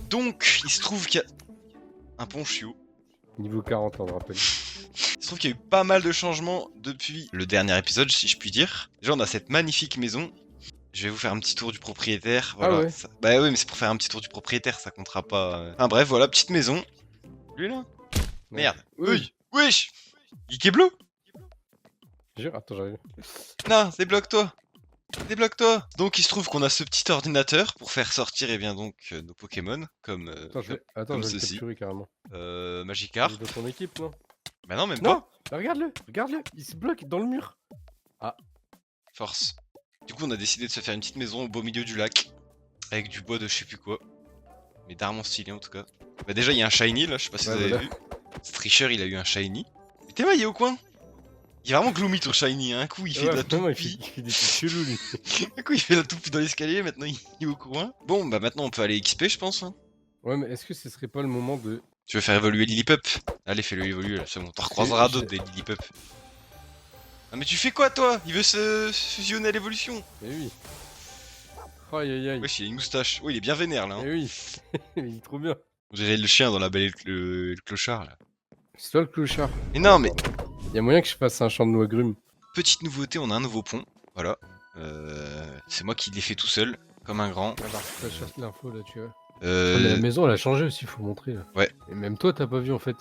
Donc, il se trouve qu'il y a un pont chiot. Niveau 40, on me rappelle. Il se trouve qu'il y a eu pas mal de changements depuis le dernier épisode, si je puis dire. Déjà, on a cette magnifique maison. Je vais vous faire un petit tour du propriétaire. Voilà. Ah ouais. Bah oui, mais c'est pour faire un petit tour du propriétaire, ça comptera pas. Enfin bref, voilà, petite maison. Lui là. Merde. Oui. Wesh. Ikeblo. Jure, attends, j'arrive. Non, débloque-toi. Débloque-toi. Donc il se trouve qu'on a ce petit ordinateur pour faire sortir eh bien donc nos Pokémon comme Attends, je vais comme le ceci. capturer carrément. Magikarp. Il est dans ton équipe, non? Bah non, même Non. pas. Bah, regarde-le, il se bloque dans le mur. Force. Du coup, on a décidé de se faire une petite maison au beau milieu du lac avec du bois de je sais plus quoi. Mais d'armement stylé en tout cas. Bah déjà, il y a un shiny là, je sais pas si vous avez vu. Ce tricheur, il a eu un shiny. Mais t'es il est au coin. Il est vraiment gloomy ton shiny, hein. Un coup il fait de la toupie. Il fait des trucs chelous lui. Un coup il fait la toupie dans l'escalier, maintenant il est au coin. Bon bah maintenant on peut aller XP je pense. Hein. Ouais, mais est-ce que ce serait pas le moment de... Tu veux faire évoluer Lillipup? Allez fais-le évoluer là, c'est bon. T'en recroiseras d'autres des Lillipup. Ah mais tu fais quoi toi? Il veut se fusionner à l'évolution. Mais oui. Aïe aïe aïe. Wesh il a une moustache. Oh il est bien vénère là. Hein. Mais oui. Il est trop bien. On dirait le chien dans La Belle et le Clochard là. C'est toi le clochard. Mais non mais... Il y a moyen que je fasse un champ de noix grumes. Petite nouveauté, on a un nouveau pont. Voilà. C'est moi qui l'ai fait tout seul, comme un grand. Alors, ça cherche l'info là, tu vois. Ah, mais la maison elle a changé aussi, faut montrer là. Ouais. Et même toi t'as pas vu en fait.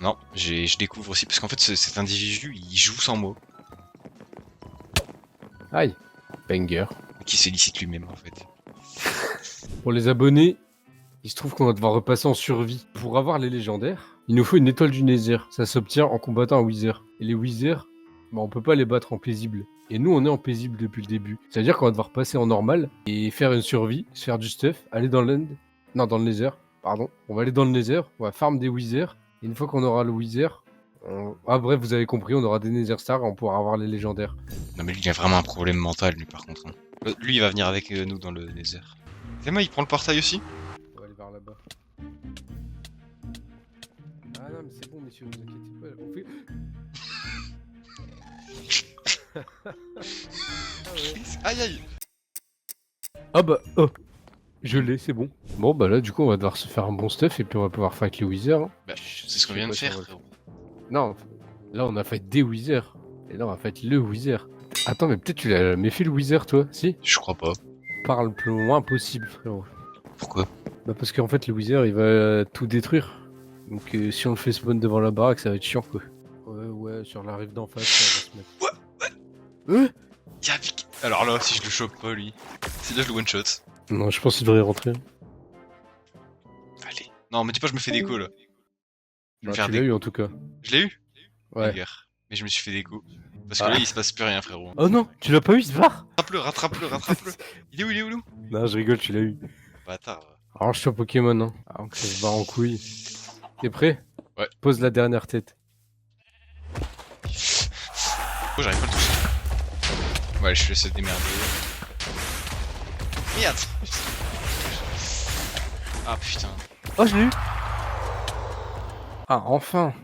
Non, je découvre aussi, parce qu'en fait cet individu, il joue sans mots. Aïe. Banger. Qui se licite lui-même en fait. Pour les abonnés, il se trouve qu'on va devoir repasser en survie. Pour avoir les légendaires, il nous faut une étoile du Nether. Ça s'obtient en combattant un Wither. Et les Wither, bah, on peut pas les battre en paisible. Et nous, on est en paisible depuis le début. C'est-à-dire qu'on va devoir passer en normal et faire une survie, se faire du stuff, aller dans l'end. Non, dans le Nether, pardon. On va aller dans le Nether, on va farm des Wither. Et une fois qu'on aura le Wither, ah bref, vous avez compris, on aura des Nether Stars et on pourra avoir les légendaires. Non mais lui il a vraiment un problème mental lui par contre. Hein. Lui il va venir avec nous dans le Nether. Zema il prend le portail aussi? On va aller vers là-bas. Ah non, mais c'est bon, messieurs, ne vous inquiétez pas. On fait... Aïe aïe. Ah bah, oh, je l'ai, c'est bon. Bon bah là, du coup, on va devoir se faire un bon stuff et puis on va pouvoir fight les Wither. Hein. Bah c'est ce qu'on vient de faire frérot. Non, là on a fait des Wither. Et là on va fight le Wither. Attends, mais peut-être tu l'as jamais fait le Wither, toi? Si? Je crois pas. Parle le plus loin possible, frérot. Pourquoi? Bah parce qu'en fait, le Wither, il va tout détruire. Donc si on le fait spawn devant la baraque, ça va être chiant, quoi. Ouais, sur la rive d'en face, ça va se mettre. Y'a Vic. Alors là, si je le chope pas lui, c'est là je le one shot. Non, je pense qu'il devrait rentrer. Allez. Non, mais dis pas je me fais déco là. Je vais me Bah, faire tu l'as eu en tout cas. Je l'ai eu? Ouais. Bagarre. Mais je me suis fait déco. Parce que là il se passe plus rien frérot. Oh non, tu l'as pas eu, ce var? Rattrape-le. Il est où? Non, je rigole, tu l'as eu. Bâtard. Arrange-toi Pokémon, hein. Avant que ça se barre en couille. T'es prêt? Ouais. Pose la dernière tête. Oh, j'arrive pas à le toucher. Ouais, je laisse se démerder. Merde. Ah putain. Oh, je l'ai eu. Ah, enfin.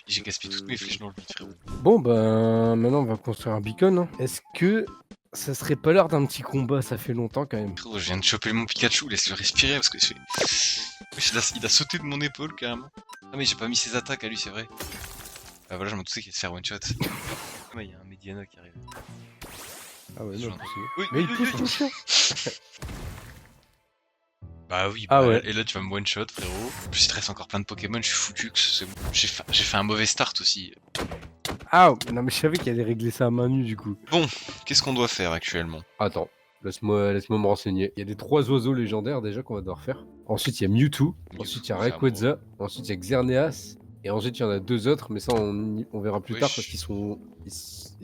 J'ai gaspillé toutes mes flèches dans le vide, frérot. Bon, bah, maintenant on va construire un beacon. Hein. Est-ce que ça serait pas l'heure d'un petit combat? Ça fait longtemps quand même. Frérot, je viens de choper mon Pikachu, laisse-le respirer parce que c'est... Wesh, il a sauté de mon épaule carrément. Ah mais j'ai pas mis ses attaques à lui, c'est vrai. Bah voilà, je m'en doutais qu'il allait se faire one shot. Ah mais il y a un Mediana qui arrive. Ah ouais, non, Genre- possible. Oui, Mais il pousse ton chien. Bah oui, Ah bah, ouais. et là tu vas me one shot frérot. En plus il te reste encore plein de Pokémon, je suis foutu que c'est bon. J'ai fait un mauvais start aussi. Ah, non, mais je savais qu'il allait régler ça à main nue du coup. Qu'est-ce qu'on doit faire actuellement? Attends, laisse-moi me renseigner. Il y a des 3 oiseaux légendaires déjà qu'on va devoir faire. Ensuite, il y a Mewtwo. Ensuite, il y a Rayquaza. Ensuite, il y a Xerneas. Et ensuite, il y en a 2 autres, mais ça, on verra plus tard parce qu'ils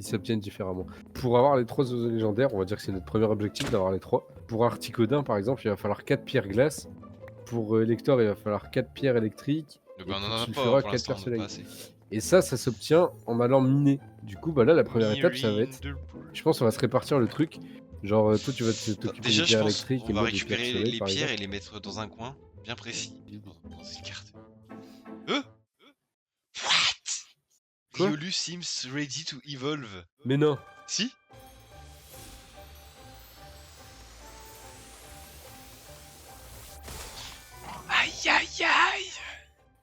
s'obtiennent différemment. Pour avoir les 3 oiseaux légendaires, on va dire que c'est notre premier objectif d'avoir les 3. Pour Articodin, par exemple, il va falloir 4 pierres glace. Pour Elector, il va falloir 4 pierres électriques. Bah, on en a tu le pas feras pour 4 l'instant, pierres on en a pas soleil. assez. Et ça s'obtient en allant miner. Du coup, bah là, la première étape, ça va être... Je pense qu'on va se répartir le truc. Genre, toi, tu vas t'occuper Déjà, des je pierres pense électriques qu'on et va moi des pierres récupérer soleil, les par pierres exemple. et les mettre dans un coin bien précis. Dans cette carte. What? Quoi? Riolu seems ready to evolve. Mais non. Si?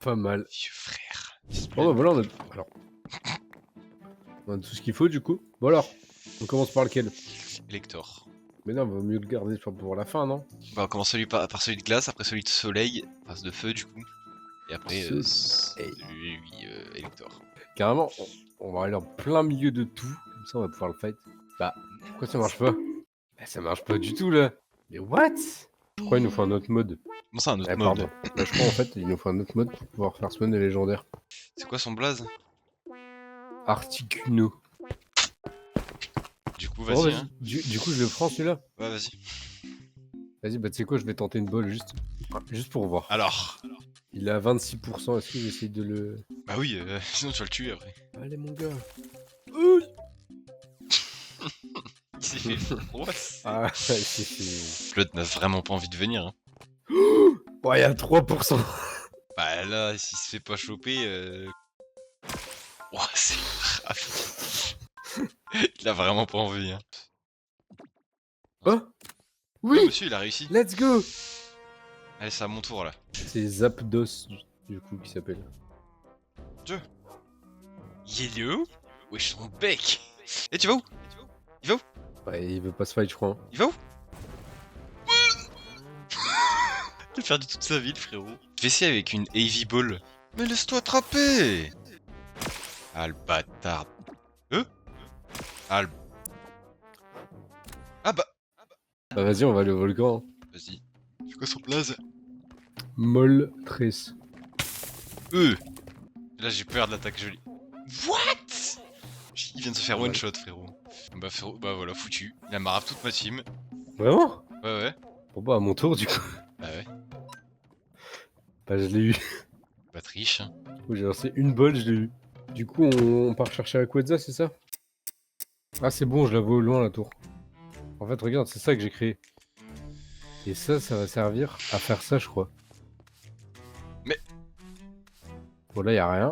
Pas mal. Vieux frère. Bon bah voilà, alors, on a tout ce qu'il faut du coup. Bon alors, on commence par lequel? Elector. Mais non, vaut mieux le garder pour la fin, non? Bah, on commence par celui de glace, après celui de soleil, enfin de feu du coup. Et après, Elector. Carrément, on va aller en plein milieu de tout, comme ça on va pouvoir le fight. Bah, pourquoi ça marche pas? Bah ça marche pas du tout là. Mais what? Je crois qu'il nous faut un autre mode. Bon, c'est un autre Eh, mode. pardon. Bah, je crois en fait il nous faut un autre mode pour pouvoir faire spawn des légendaires. C'est quoi son blaze? Articuno. Du coup, Bon, vas-y. Hein. du coup je le prends celui-là. Ouais, vas-y. Vas-y, bah tu sais quoi, je vais tenter une balle juste pour voir. Alors. Il est à 26%, est-ce que j'essaye de le... Bah oui, sinon tu vas le tuer après. Allez mon gars. Il s'est fait froisse. Ah, c'est... L'autre n'a vraiment pas envie de venir. Hein. Ouais, il y a 3%. Bah là, s'il se fait pas choper... Ouah, c'est grave. Il a vraiment pas envie. Hein. Oh Oui, oui, monsieur, il a réussi. let's go. Allez, c'est à mon tour là. C'est Zapdos du coup qui s'appelle. Yellow? Wesh, son bec. Eh, tu vas où? Ouais, il veut pas se fight, je crois. Hein. Il va où? Il a perdu toute sa vie, le frérot. Je vais essayer avec une Heavy Ball. Mais laisse-toi attraper! Ah, le bâtard. Ah, le... Ah bah... Bah vas-y, on va aller au volcan. Hein. Vas-y. C'est quoi son blaze? Molle tresse. Là, j'ai peur de l'attaque jolie. What? Il vient de se faire one shot, frérot. Bah, frérot, bah voilà, foutu. Il a marave toute ma team. Vraiment? Ouais. Bon bah à mon tour du coup. Bah ouais. Bah je l'ai eu. Bah triche. Hein. J'ai lancé une balle, je l'ai eu. Du coup on part chercher la Quetzal, c'est ça? Ah c'est bon, je la vois au loin la tour. En fait regarde, c'est ça que j'ai créé. Et ça va servir à faire ça je crois. Mais... Bon là y'a rien.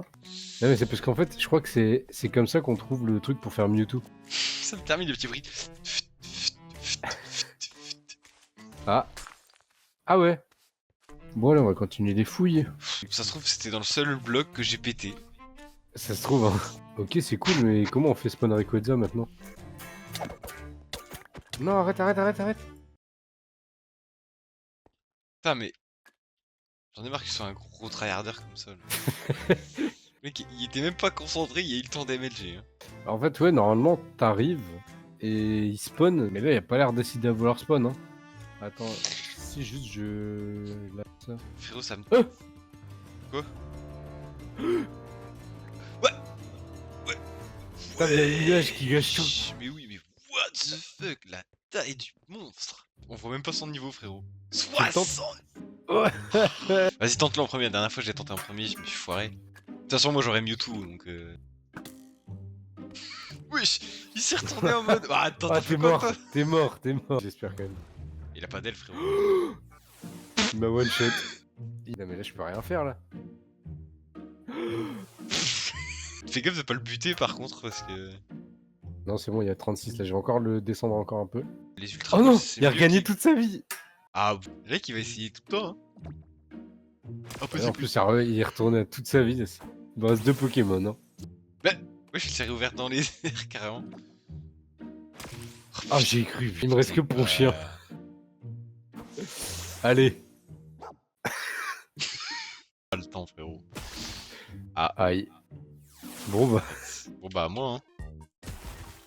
Non mais c'est parce qu'en fait je crois que c'est comme ça qu'on trouve le truc pour faire Mewtwo. Ça me termine le petit bruit. Ah. Ah ouais. Bon là on va continuer les fouilles. Ça se trouve, c'était dans le seul bloc que j'ai pété. Ça se trouve hein. Ok c'est cool mais comment on fait spawn Rayquaza maintenant? Non arrête. Putain, mais... J'en ai marre qu'il soit un gros tryharder comme ça. Là. Le mec, il était même pas concentré, il a eu le temps d'MLG. Hein. En fait ouais normalement t'arrives et il spawn. Mais là il a pas l'air décidé à vouloir spawn hein. Attends, si juste je... Là, ça. Frérot, ça me... Quoi? Ouais. Putain, mais le nuage qui gâche tout. Mais oui, mais what the fuck? La taille du monstre. On voit même pas son niveau, frérot. le 60. Ouais. Vas-y, tente-le en premier. La dernière fois, j'ai tenté en premier, je me suis foiré. De toute façon, moi, j'aurais Mewtwo, donc... Wesh, il s'est retourné en mode... Ah, attends, Ah, t'as fait quoi, toi? t'es mort. J'espère quand même. Il a pas d'aile, frérot. Il m'a one shot. Non mais là je peux rien faire là. Fais gaffe de pas le buter, par contre, parce que... Non c'est bon, il y a 36 là, je vais encore le descendre encore un peu. Les ultra Oh non, c'est il a mieux regagné qu'il- toute sa vie. Ah, le mec, il va essayer tout le temps, hein. Ouais, en plus il est retourné à toute sa vie. Il me reste 2 Pokémon. Hein. Ouais, je l'ai réouverte dans les airs, carrément. Ah j'ai cru, il me reste que pour Euh, chien. Allez. Pas le temps, frérot. Aïe. Bon bah. Bon bah, moi, hein.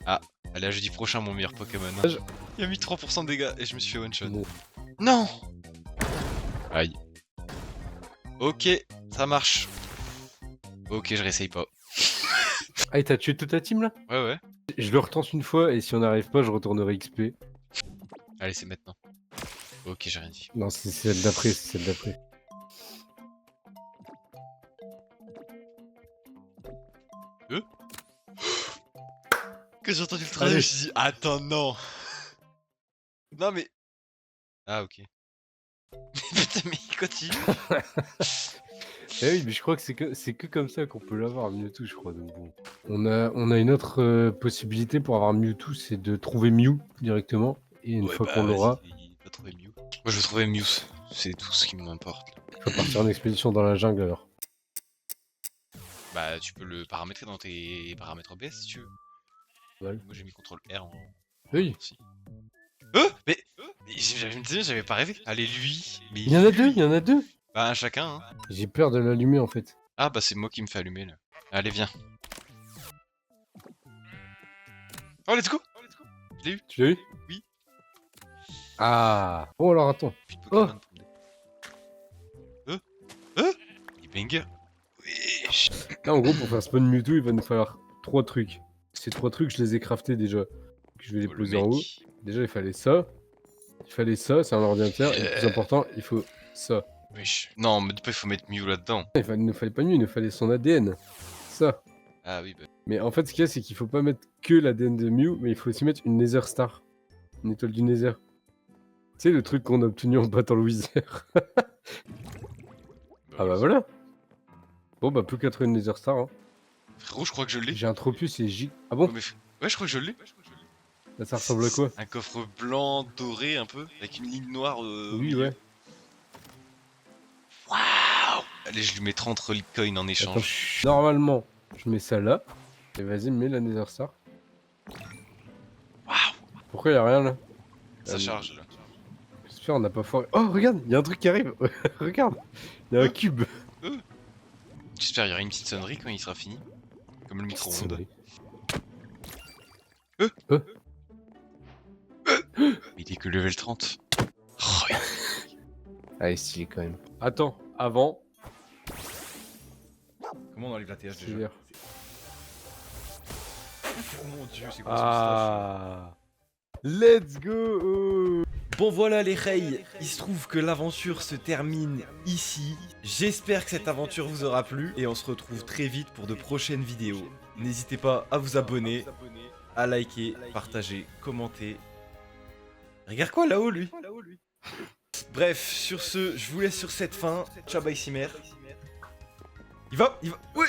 Ah, allez, à jeudi prochain, mon meilleur Pokémon. Hein. Il a mis 3% de dégâts et je me suis fait one shot. Bon. Non. Aïe. Ok, ça marche. Ok, je réessaye pas. Ah, et t'as tué toute ta team là? Ouais. Je le retente une fois et si on n'arrive pas, je retournerai XP. Allez, c'est maintenant. Ok, j'ai rien dit. Non, c'est celle d'après, Que j'ai entendu le Allez. travail, je me suis dit, attends, non. Non, mais... Ah, ok. Putain, mais il continue. Eh oui, mais je crois que c'est que comme ça qu'on peut l'avoir, Mewtwo, je crois. Donc bon. On a une autre possibilité pour avoir Mewtwo, c'est de trouver Mew directement. Et une fois qu'on l'aura, vas-y, va trouver Mew. Moi, je veux trouver Mew. C'est tout ce qui m'importe. il faut partir en expédition dans la jungle alors. Bah, tu peux le paramétrer dans tes paramètres OBS si tu veux. Ouais. Moi j'ai mis CTRL R en. Oui. Si. Mais j'avais pas rêvé. Allez, lui. Mais Il y en a lui. deux, il y en a deux. Bah, chacun, hein. J'ai peur de l'allumer en fait. Ah, bah, c'est moi qui me fais allumer là. Allez, viens. Oh, let's go! Je l'ai eu. Tu l'as eu? Oui. Ah. Oh alors attends. Puis de Pokémon pour me- Il est banger. Wesh. Là en gros pour faire spawn Mewtwo il va nous falloir 3 trucs. Ces 3 trucs je les ai craftés déjà. Donc, je vais les Oh, le poser en haut. mec. Déjà il fallait ça. Il fallait ça, c'est un ordinateur. Et le plus important, il faut ça. Wesh. Non, mais il faut mettre Mew là-dedans. Il ne fallait pas mieux, il nous fallait son ADN. Ça. Ah oui, bah. Mais en fait ce qu'il y a c'est qu'il faut pas mettre que l'ADN de Mew, mais il faut aussi mettre une Nether Star. Une étoile du Nether. Tu sais le truc qu'on a obtenu en battant le Wither. Ah bah voilà. Bon bah plus qu'à trouver une Nether Star. Hein. Frérot, je crois que je l'ai. J'ai un Tropus et J. Ah Oh, bon? mais ouais, je crois que je l'ai. Là ça ressemble à quoi? Un coffre blanc doré un peu, avec une ligne noire. Au Oui milieu. ouais. Waouh! Allez, je lui mets 30 relic coins en Attends, échange. normalement, je mets ça là. Et vas-y, mets la Nether Star. Waouh! Pourquoi y a rien là? Ça charge là. J'espère on n'a pas foiré. Oh regarde, il y a un truc qui arrive. Regarde, il y a un cube. J'espère qu'il y aura une petite sonnerie quand il sera fini. Comme le micro-ondes. Sonnerie. Il est que level 30. Oh, Ah, il est stylé quand même. Attends, avant. Comment on enlève la TH C'est déjà vert. Oh mon dieu, c'est quoi Ah. Let's go. Bon voilà les Rey, il se trouve que l'aventure se termine ici. J'espère que cette aventure vous aura plu et on se retrouve très vite pour de prochaines vidéos. N'hésitez pas à vous abonner, à liker, partager, commenter. Regarde quoi là-haut lui? Bref, sur ce, je vous laisse sur cette fin. Ciao bye Cimer. Il va. Ouais.